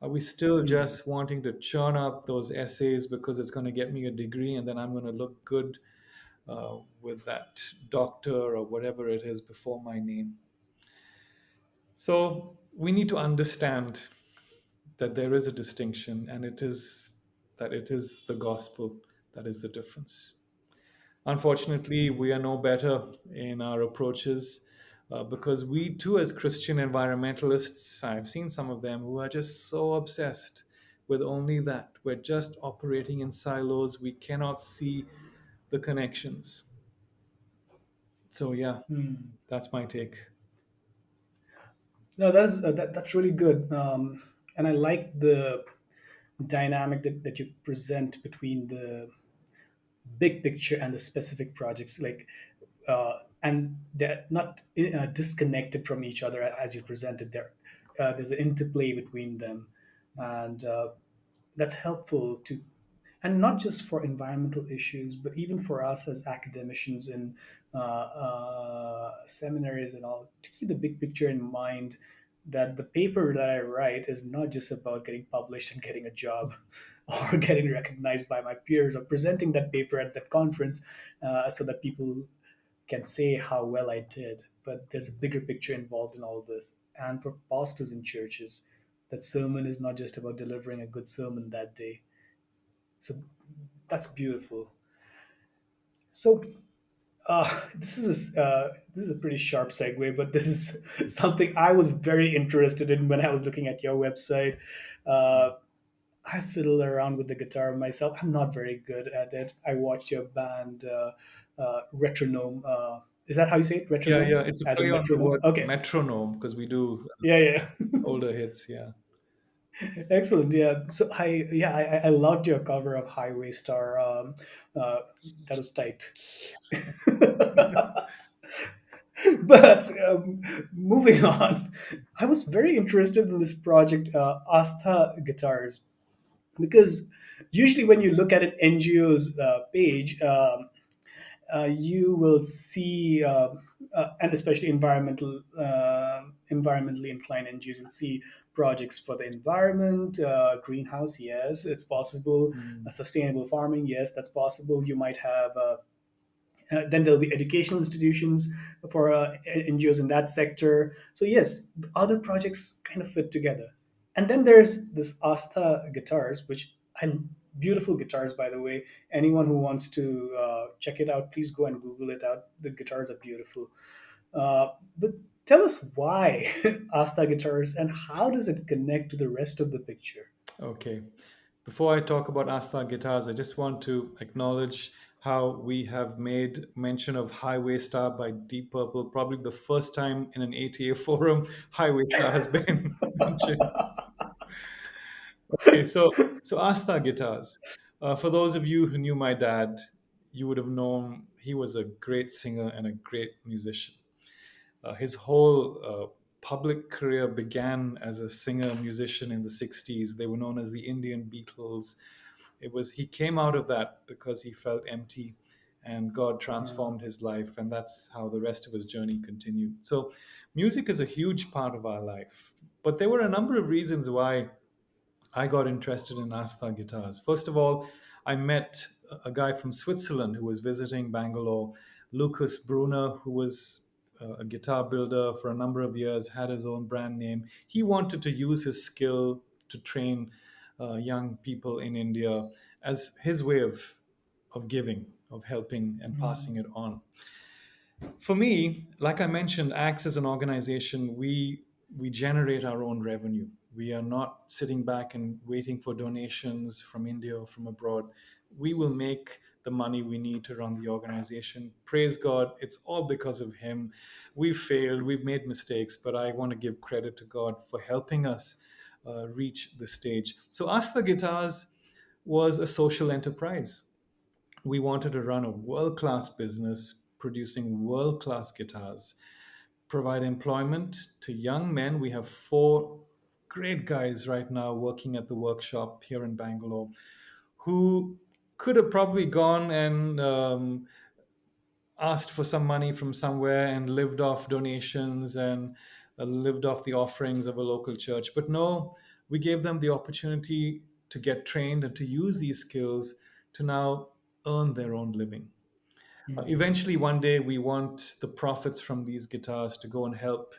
Are we still Hmm. just wanting to churn up those essays because it's going to get me a degree and then I'm going to look good with that doctor or whatever it is before my name? So we need to understand that there is a distinction, and it is that it is the gospel that is the difference. Unfortunately, we are no better in our approaches because we too, as Christian environmentalists, I've seen some of them who are just so obsessed with only that. We're just operating in silos. We cannot see the connections. So, yeah, Hmm. that's my take. No, that's really good, and I like the dynamic that you present between the big picture and the specific projects. Like, and they're not disconnected from each other as you presented there. There's an interplay between them, and that's helpful to, and not just for environmental issues, but even for us as academicians in seminaries and all, to keep the big picture in mind. That the paper that I write is not just about getting published and getting a job, or getting recognized by my peers, or presenting that paper at that conference, so that people can say how well I did. But there's a bigger picture involved in all this. And for pastors in churches, that sermon is not just about delivering a good sermon that day. So that's beautiful. So this is a pretty sharp segue, but this is something I was very interested in when I was looking at your website. Uh, I fiddle around with the guitar myself. I'm not very good at it. I watched your band Retronome. Is that how you say it? Yeah, Retronome, yeah, it's a as in play on the metronome. word Okay. metronome because we do Yeah, yeah. older hits. Yeah. Excellent. Yeah. So I loved your cover of Highway Star. Uh, that was tight. But moving on, I was very interested in this project, Astha Guitars, because usually when you look at an NGO's page, you will see, and especially environmentally inclined NGOs, you'll see projects for the environment, greenhouse, yes, it's possible. Mm. Sustainable farming, yes, that's possible. You might have then there'll be educational institutions for NGOs in that sector. So yes, the other projects kind of fit together. And then there's this Astha Guitars, which I beautiful guitars, by the way. Anyone who wants to check it out, please go and Google it out. The guitars are beautiful. But tell us why Astha Guitars, and how does it connect to the rest of the picture? Okay. Before I talk about Astha Guitars, I just want to acknowledge how we have made mention of Highway Star by Deep Purple. Probably the first time in an ATA forum, Highway Star has been mentioned. Okay, so Astha Guitars. For those of you who knew my dad, you would have known he was a great singer and a great musician. His whole public career began as a singer musician in the 60s. They were known as the Indian Beatles. It was he came out of that because he felt empty and God transformed his life, and that's how the rest of his journey continued. So music is a huge part of our life. But there were a number of reasons why I got interested in Astha guitars. First of all, I met a guy from Switzerland who was visiting Bangalore, Lucas Brunner, who was a guitar builder for a number of years, had his own brand name. He wanted to use his skill to train young people in India as his way of giving, of helping and passing it on. For me, like I mentioned, acts as an organization, we generate our own revenue. We are not sitting back and waiting for donations from India or from abroad. We will make the money we need to run the organization. Praise God, it's all because of him. We've failed, we've made mistakes, but I want to give credit to God for helping us reach the stage. So Ask the Guitars was a social enterprise. We wanted to run a world class business producing world class guitars, provide employment to young men. We have four great guys right now working at the workshop here in Bangalore who could have probably gone and asked for some money from somewhere and lived off donations and lived off the offerings of a local church. But no, We gave them the opportunity to get trained and to use these skills to now earn their own living. Eventually, one day, we want the profits from these guitars to go and help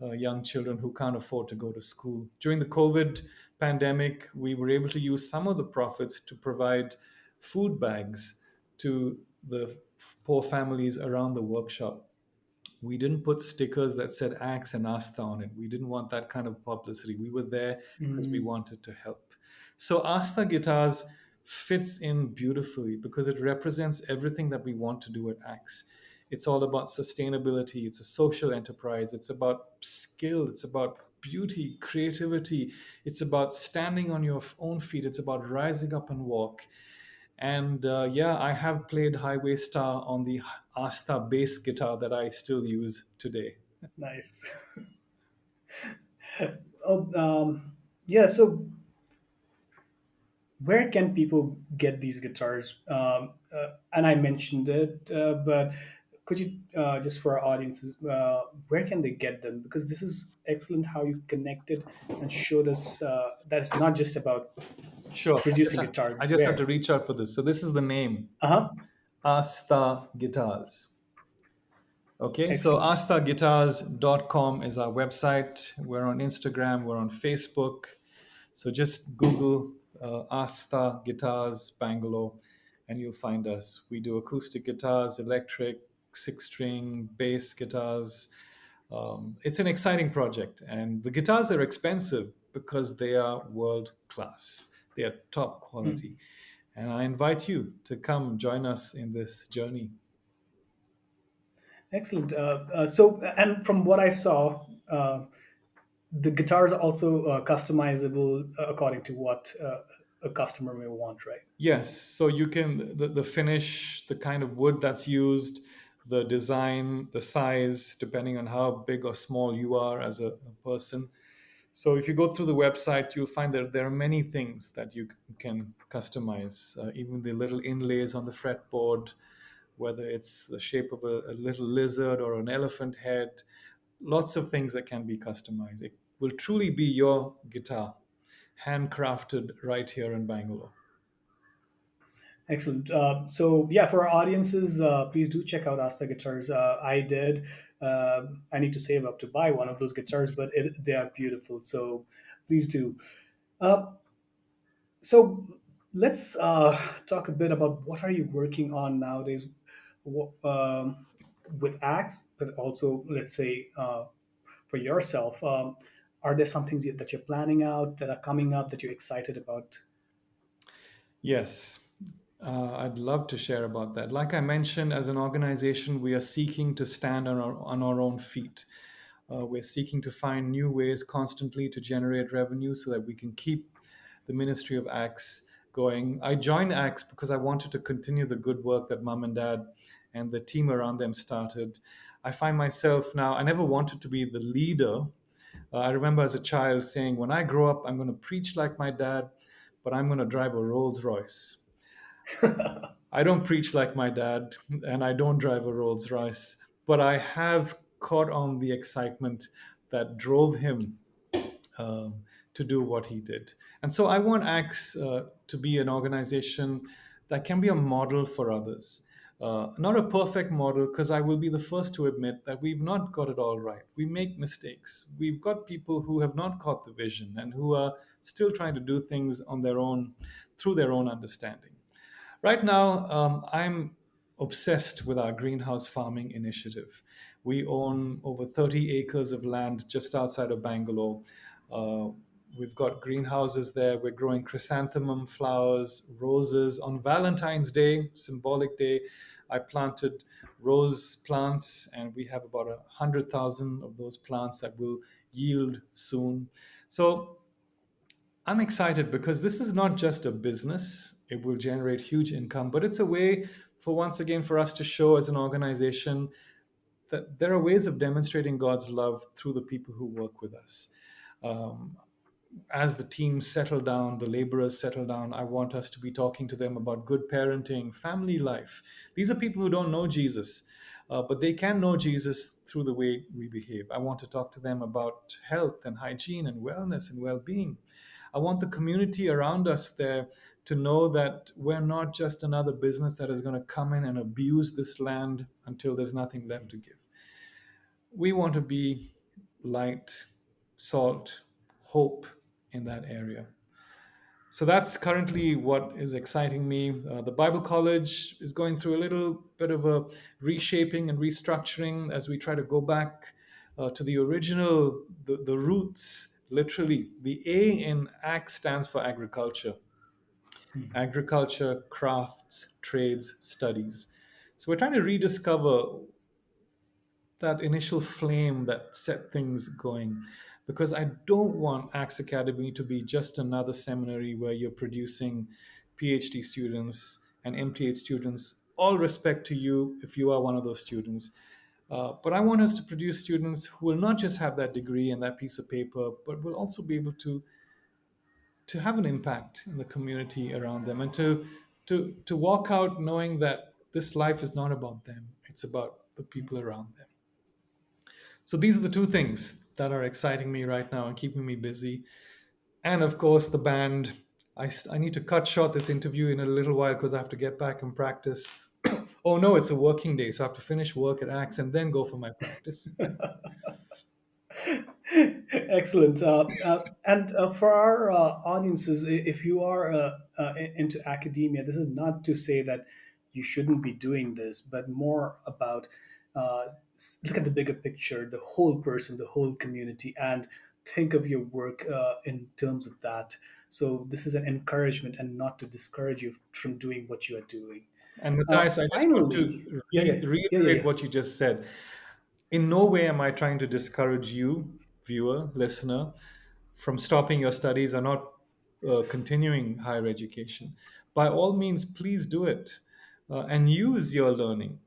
young children who can't afford to go to school. During the COVID pandemic, we were able to use some of the profits to provide food bags to the poor families around the workshop. We didn't put stickers that said Axe and Astha on it. We didn't want that kind of publicity. We were there because we Mm, wanted to help. So Astha Guitars fits in beautifully because it represents everything that we want to do at Axe. It's all about sustainability. It's a social enterprise. It's about skill. It's about beauty, creativity. It's about standing on your own feet. It's about rising up and walk. And yeah, I have played Highway Star on the Astha bass guitar that I still use today. nice. Oh, yeah. So, where can people get these guitars? And I mentioned it, but could you just for our audiences, where can they get them? Because this is excellent how you connected and showed us that it's not just about Sure. producing guitar. I just had to Where? reach out for this. So this is the name, Uh huh. Astha Guitars. Okay, so Excellent. asthaguitars.com is our website. We're on Instagram, we're on Facebook. So just Google Astha Guitars Bangalore and you'll find us. We do acoustic guitars, electric, six string, bass guitars. It's an exciting project. And the guitars are expensive because they are world class, they are top quality. Mm. And I invite you to come join us in this journey. Excellent. And from what I saw, the guitars are also customizable according to what a customer may want, right? Yes, so you can the finish, the kind of wood that's used, the design, the size, depending on how big or small you are as a person. So if you go through the website, you'll find that there are many things that you can customize, even the little inlays on the fretboard, whether it's the shape of a little lizard or an elephant head, lots of things that can be customized. It will truly be your guitar, handcrafted right here in Bangalore. Excellent. So yeah, for our audiences, please do check out Asta Guitars. I did. I need to save up to buy one of those guitars, but they are beautiful. So please do. Uh, so let's talk a bit about what are you working on nowadays with Axe, but also let's say for yourself. Are there some things that you're planning out that are coming up that you're excited about? Yes, I'd love to share about that. Like I mentioned, as an organization, we are seeking to stand on our own feet. We're seeking to find new ways constantly to generate revenue so that we can keep the Ministry of Acts going. I joined Acts because I wanted to continue the good work that mom and dad and the team around them started. I find myself now, I never wanted to be the leader. I remember as a child saying, when I grow up, I'm going to preach like my dad, but I'm going to drive a Rolls Royce. I don't preach like my dad and I don't drive a Rolls Royce, but I have caught on the excitement that drove him to do what he did. And so I want Acts to be an organization that can be a model for others. Not a perfect model, because I will be the first to admit that we've not got it all right. We make mistakes. We've got people who have not caught the vision and who are still trying to do things on their own through their own understanding. Right now, I'm obsessed with our greenhouse farming initiative. We own over 30 acres of land just outside of Bangalore. Uh, we've got greenhouses there. We're growing chrysanthemum flowers, roses. On Valentine's Day, symbolic day, I planted rose plants, and we have about 100,000 of those plants that will yield soon. So I'm excited because this is not just a business. It will generate huge income, but it's a way for once again for us to show as an organization that there are ways of demonstrating God's love through the people who work with us. Um, as the teams settle down, the laborers settle down, I want us to be talking to them about good parenting, family life. These are people who don't know Jesus. but they can know Jesus through the way we behave. I want to talk to them about health and hygiene and wellness and well-being. I want the community around us there to know that we're not just another business that is going to come in and abuse this land until there's nothing left to give. We want to be light, salt, hope in that area. So that's currently what is exciting me. The Bible College is going through a little bit of a reshaping and restructuring as we try to go back to the original, the roots, literally. The A in ACT stands for agriculture, agriculture, crafts, trades, studies. So we're trying to rediscover that initial flame that set things going, because I don't want Axe Academy to be just another seminary where you're producing PhD students and MTH students. All respect to you if you are one of those students. But I want us to produce students who will not just have that degree and that piece of paper, but will also be able to have an impact in the community around them, and to walk out knowing that this life is not about them, it's about the people around them. So these are the two things that are exciting me right now and keeping me busy. And of course, the band. I need to cut short this interview in a little while because I have to get back and practice. Oh no, it's a working day, so I have to finish work at Axe and then go for my practice. Excellent. And for our audiences, if you are into academia, this is not to say that you shouldn't be doing this, but more about look at the bigger picture, the whole person, the whole community, and think of your work in terms of that. So this is an encouragement and not to discourage you from doing what you are doing. And Matthias, I just want Finally, to yeah, yeah, yeah, yeah, reiterate yeah. what you just said. In no way am I trying to discourage you, viewer, listener, from stopping your studies or not continuing higher education. By all means, please do it and use your learning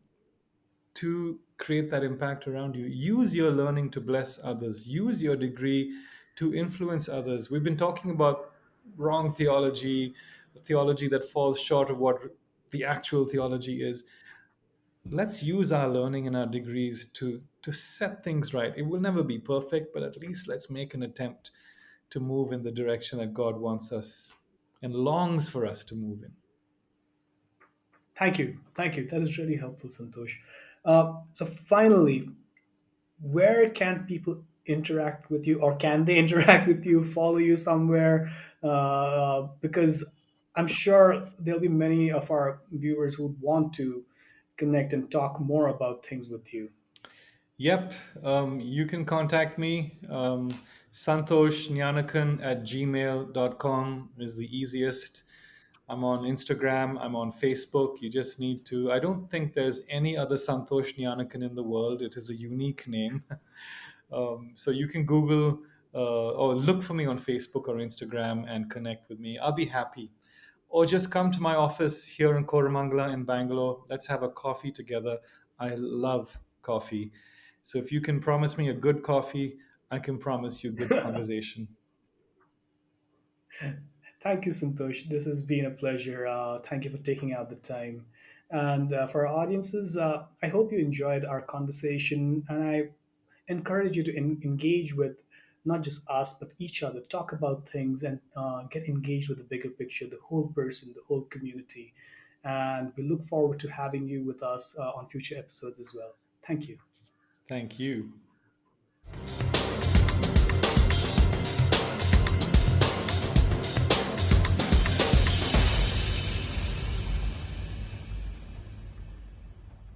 to create that impact around you. Use your learning to bless others. Use your degree to influence others. We've been talking about wrong theology, theology that falls short of what the actual theology is. Let's use our learning and our degrees to set things right. It will never be perfect, but at least let's make an attempt to move in the direction that God wants us and longs for us to move in. Thank you. Thank you. That is really helpful, Santosh. So, finally, where can people interact with you, or can they interact with you, follow you somewhere? Because I'm sure there'll be many of our viewers who would want to connect and talk more about things with you. Yep, you can contact me. Santosh Gnanakan at gmail.com is the easiest. I'm on Instagram, I'm on Facebook. You just need to, I don't think there's any other Santosh Gnanakan in the world. It is a unique name. So you can Google or look for me on Facebook or Instagram and connect with me. I'll be happy. Or just come to my office here in Koramangala in Bangalore. Let's have a coffee together. I love coffee. So if you can promise me a good coffee, I can promise you good conversation. Thank you, Santosh. This has been a pleasure. Thank you for taking out the time. And for our audiences, I hope you enjoyed our conversation. And I encourage you to engage with not just us, but each other. Talk about things and get engaged with the bigger picture, the whole person, the whole community. And we look forward to having you with us on future episodes as well. Thank you. Thank you.